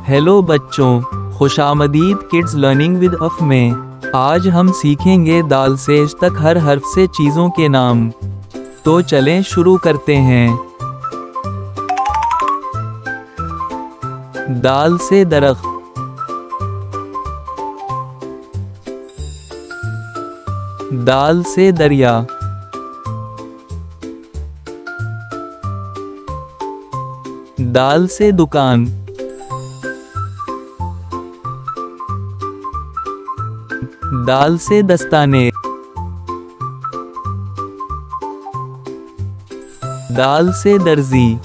Hello बच्चों, खुशामदीद kids learning with of में। आज हम सीखेंगे दाल से ज तक हर हर्फ से चीज़ों के नाम। तो चलें शुरू करते हैं। दाल से दरख्त, दाल से दरिया, दाल से दुकान, दाल से दस्ताने, दाल से दर्जी,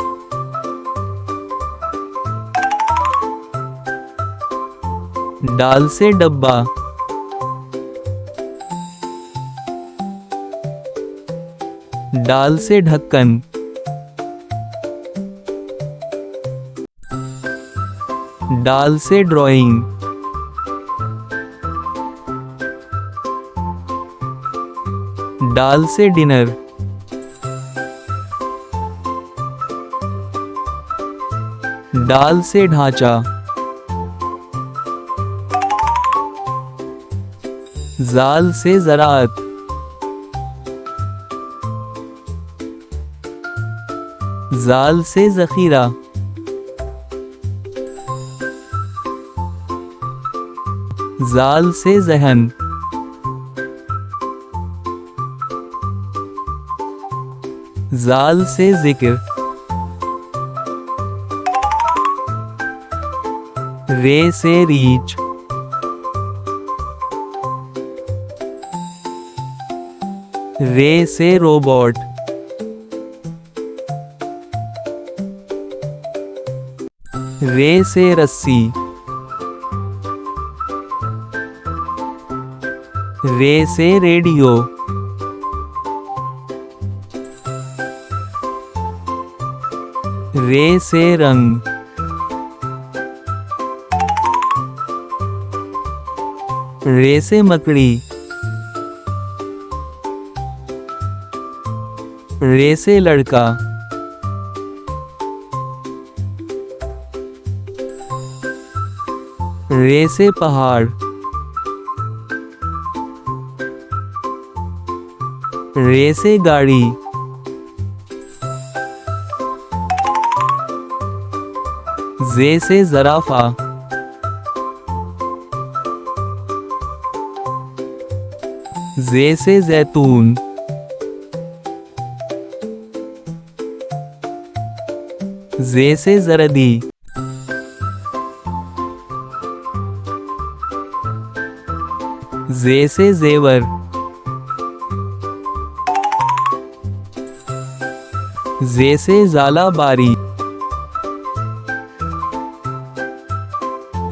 दाल से डब्बा, दाल से ढक्कन, दाल से ड्राइंग, दाल से डिनर, दाल से ढांचा, जाल से ज़राअत, जाल से ज़ख़ीरा, जाल से ज़हन, जाल से जिक्र, रे से रीच, रे से रोबोट, रे से रस्सी, रे से रेडियो, रे से रंग, रे से मकड़ी, रे से लड़का, रे से पहाड़, रे से गाड़ी, जे से ज़राफ़ा, जे से ज़ैतून, जे से ज़रदी, जे से ज़ेवर, जे से ज़ाला बारी,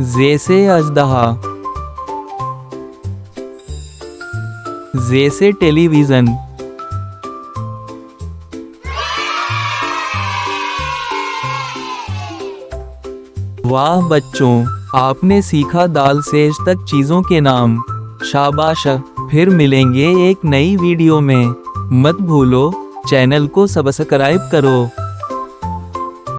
जे से अजदहा, जे से टेलीविज़न। वाह बच्चों, आपने सीखा दाल से ज तक चीज़ों के नाम। शाबाश। फिर मिलेंगे एक नई वीडियो में। मत भूलो चैनल को सब्सक्राइब करो।